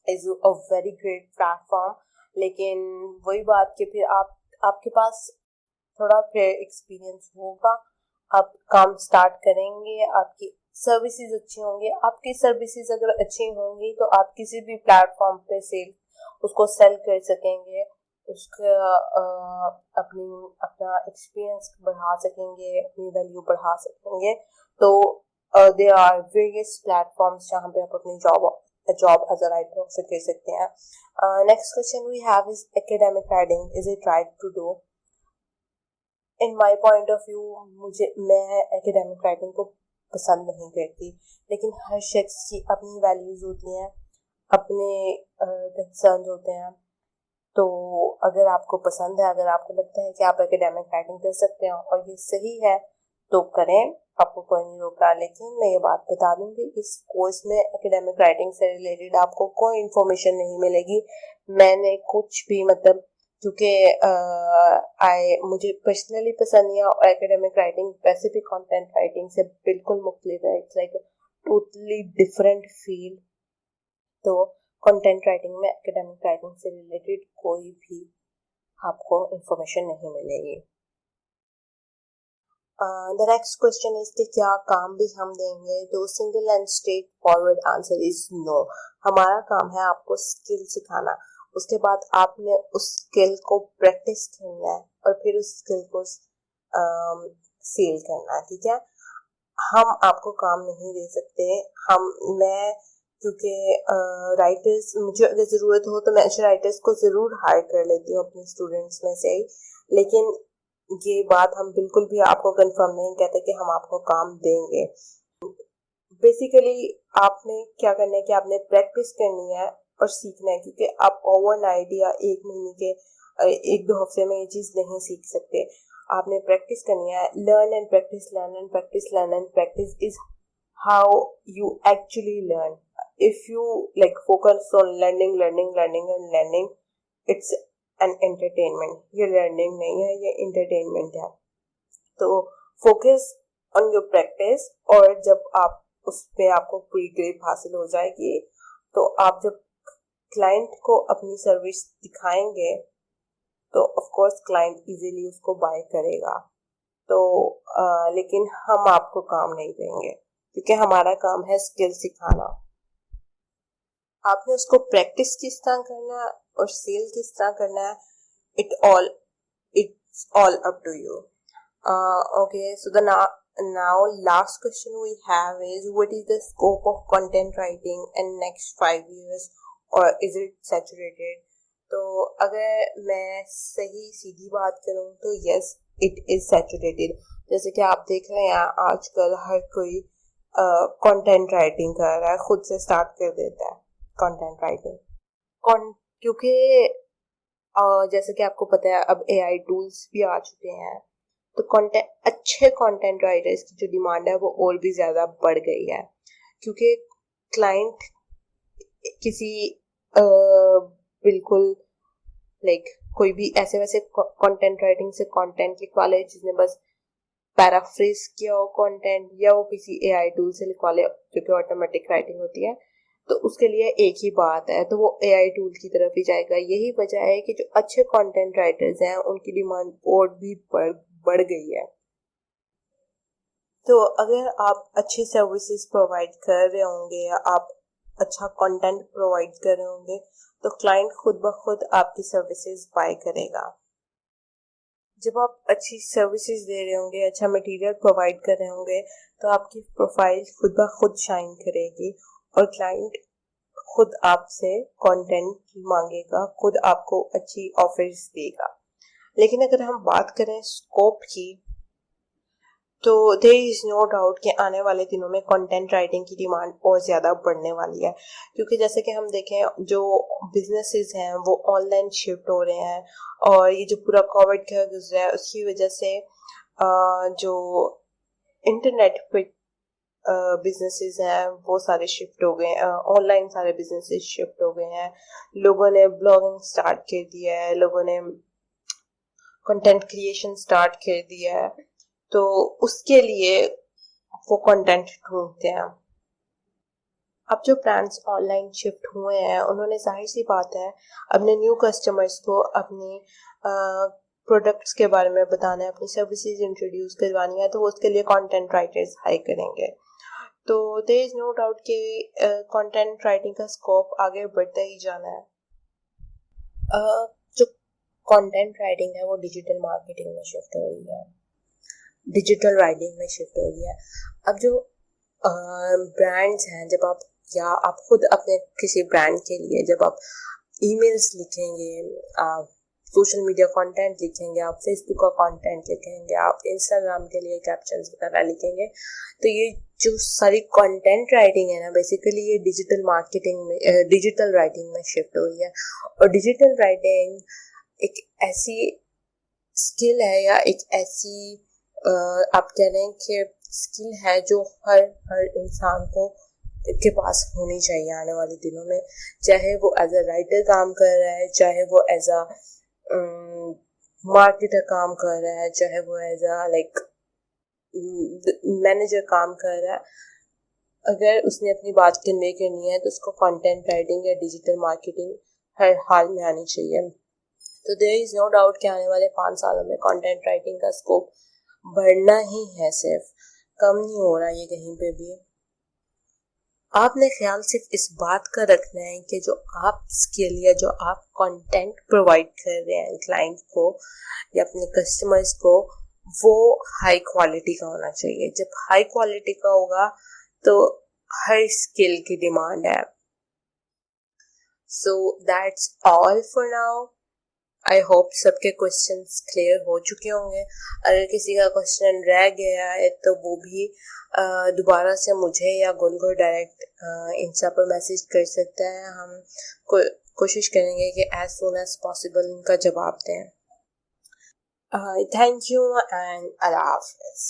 is a very great platform. लेकिन वही बात कि फिर आपके पास थोड़ा फिर एक्सपीरियंस होगा, आप काम स्टार्ट करेंगे, आपकी सर्विसेज अच्छी होंगी। आपकी सर्विसेज अगर अच्छी होंगी तो आप किसी भी प्लेटफॉर्म पे उसको सेल कर सकेंगे, उसका अपना एक्सपीरियंस बढ़ा सकेंगे, अपनी वैल्यू बढ़ा सकेंगे। तो देयर आर वेरियस प्लेटफॉर्म्स जहाँ पे आप अपनी job as a writer offer कर सकते हैं। Next question we have is academic writing, is it right to do? In my point of view मैं एकेडमिक राइटिंग को पसंद नहीं करती, लेकिन हर शख्स की अपनी वैल्यूज होती हैं, अपने कंसर्न होते हैं। तो अगर आपको पसंद है, अगर आपको लगता है कि आप एकेडमिक राइटिंग कर सकते हैं और ये सही है तो करें, आपको कोई नहीं रोक रहा। लेकिन मैं ये बात बता दूंगी, इस कोर्स में एकेडमिक राइटिंग से रिलेटेड आपको कोई इन्फॉर्मेशन नहीं मिलेगी। मैंने कुछ भी क्योंकि मुझे पर्सनली पसंद नहीं है, और एकेडमिक राइटिंग वैसे भी कंटेंट राइटिंग से बिल्कुल मुख्तलिफ है। It's like totally different field. तो कंटेंट राइटिंग में एकेडमिक राइटिंग से रिलेटेड कोई भी आपको इंफॉर्मेशन नहीं मिलेगी। द नेक्स्ट क्वेश्चन इज कि क्या काम भी हम देंगे? तो single and straightforward answer is no. हमारा काम है आपको स्किल सिखाना, उसके बाद आपने उस स्किल को प्रैक्टिस करना है और फिर उस स्किल को सेल करना है, ठीक है। हम आपको काम नहीं दे सकते। मैं क्योंकि राइटर्स, मुझे अगर ज़रूरत हो तो मैं अच्छे राइटर्स को ज़रूर हायर कर लेती हूँ अपने स्टूडेंट्स में से ही, लेकिन ये बात हम बिल्कुल भी आपको कंफर्म नहीं कहते कि हम आपको काम देंगे। बेसिकली आपने क्या करना है कि आपने प्रैक्टिस करनी है और सीखना है, क्योंकि आप ओवरनाइट या एक महीने के 1-2 हफ्ते में ये चीज़ नहीं सीख सकते। आपने प्रैक्टिस करनी है। Learn and practice, learn and practice, learn and practice is how you actually learn. If you like focus on learning and learning, it's an entertainment। ये learning नहीं है, ये entertainment है। तो focus ऑन योर प्रैक्टिस, और जब आप उसमें आपको पूरी ग्रेड हासिल हो जाएगी तो आप जब क्लाइंट को अपनी सर्विस दिखाएंगे तो ऑफ कोर्स क्लाइंट इजीली उसको बाय करेगा। तो लेकिन हम आपको काम नहीं देंगे क्योंकि हमारा काम है स्किल सिखाना। आपने उसको प्रैक्टिस किस तरह करना है और सेल किस तरह करना है, it's all up to you. Okay, so the now last question we have is, what is the scope of content writing in next 5 years, or is it saturated? तो अगर मैं सही सीधी बात करूं तो yes, it is saturated. जैसे कि आप देख रहे हैं आजकल हर कोई कंटेंट राइटिंग कर रहा है, खुद से स्टार्ट कर देता है कंटेंट राइटिंग। क्योंकि जैसे कि आपको पता है अब AI टूल्स भी आ चुके हैं, तो अच्छे कंटेंट राइटर्स की जो डिमांड है वो और भी ज़्यादा बढ़ गई है, क्योंकि क्लाइंट किसी बिल्कुल कोई भी ऐसे वैसे कंटेंट राइटिंग से कंटेंट लिखवा ले जिसने बस पैराफ्रेज किया हो कंटेंट, या वो किसी AI टूल से लिखवा ले जो कि ऑटोमेटिक राइटिंग होती है, तो उसके लिए एक ही बात है, तो वो AI टूल की तरफ ही जाएगा। यही वजह है कि जो अच्छे कंटेंट राइटर्स हैं उनकी डिमांड और भी बढ़ गई है। तो अगर आप अच्छी सर्विसेज प्रोवाइड कर रहे होंगे या आप अच्छा कंटेंट प्रोवाइड कर रहे होंगे तो क्लाइंट खुद ब खुद आपकी सर्विसेज बाय करेगा। जब आप अच्छी सर्विसेज दे रहे होंगे, अच्छा मटेरियल प्रोवाइड कर रहे होंगे, तो आपकी प्रोफाइल खुद ब खुद शाइन करेगी और क्लाइंट खुद आपसे कंटेंट मांगेगा, खुद आपको अच्छी ऑफर्स देगा। लेकिन अगर हम बात करें स्कोप की, तो देयर इज नो डाउट कि आने वाले दिनों में कंटेंट राइटिंग की डिमांड और ज़्यादा बढ़ने वाली है, क्योंकि जैसे कि हम देखें जो बिजनेसेस हैं वो ऑनलाइन शिफ्ट हो रहे हैं, और ये जो पूरा कोविड का गुजरा है उसकी वजह से जो इंटरनेट पे बिजनेसेस हैं वो सारे शिफ्ट हो गए हैं, ऑनलाइन सारे बिजनेसेस शिफ्ट हो गए हैं। लोगों ने ब्लॉगिंग स्टार्ट कर दिया है, लोगों ने कंटेंट क्रिएशन स्टार्ट कर दिया है, तो उसके लिए वो कंटेंट ढूंढते हैं। अब जो ब्रांड्स ऑनलाइन शिफ्ट हुए हैं उन्होंने जाहिर सी बात है अपने न्यू कस्टमर्स को अपनी प्रोडक्ट्स के बारे में बताना है, अपनी सर्विसेज इंट्रोड्यूस करवानी है, तो वो उसके लिए कंटेंट राइटर्स हायर करेंगे। तो देयर इज नो डाउट कि कंटेंट राइटिंग का स्कोप आगे बढ़ता ही जाना है। जो कंटेंट राइटिंग है वो डिजिटल मार्केटिंग में शिफ्ट हो रही है, डिजिटल राइटिंग में शिफ्ट हो रही है। अब जो ब्रांड्स हैं, जब आप खुद अपने किसी ब्रांड के लिए जब आप ईमेल्स लिखेंगे, आप सोशल मीडिया कंटेंट लिखेंगे, आप फेसबुक का कंटेंट लिखेंगे, आप इंस्टाग्राम के लिए कैप्शंस वगैरह लिखेंगे, तो ये जो सारी कंटेंट राइटिंग है ना, बेसिकली ये डिजिटल मार्केटिंग में, डिजिटल राइटिंग में शिफ्ट हो रही है। और डिजिटल राइटिंग एक ऐसी स्किल है या एक ऐसी आप कह रहे हैं कि स्किल है जो हर इंसान को के पास होनी चाहिए आने वाले दिनों में, चाहे वो एज अ राइटर काम कर रहा है, चाहे वो एज अ मार्केटर काम कर रहा है, चाहे वो एज अ मैनेजर काम कर रहा है। अगर उसने अपनी बात कन्वे करनी है तो उसको कंटेंट राइटिंग या डिजिटल मार्केटिंग हर हाल में आनी चाहिए। तो देयर इज नो डाउट कि आने वाले 5 सालों में कंटेंट राइटिंग का स्कोप बढ़ना ही है, सिर्फ कम नहीं हो रहा ये कहीं पे भी। आपने ख्याल सिर्फ इस बात का रखना है कि जो आप स्किल या जो आप कंटेंट प्रोवाइड कर रहे हैं क्लाइंट को या अपने कस्टमर्स को, वो हाई क्वालिटी का होना चाहिए। जब हाई क्वालिटी का होगा तो हर स्किल की डिमांड है। So that's all for now. I hope सबके क्वेश्चंस क्लियर हो चुके होंगे। अगर किसी का क्वेश्चन रह गया है तो वो भी दोबारा से मुझे या गुल को डायरेक्ट इंस्टा पर मैसेज कर सकता है। हम कोशिश करेंगे कि एज सून एज पॉसिबल उनका जवाब दें। थैंक यू एंड अल्लाह हाफिज़।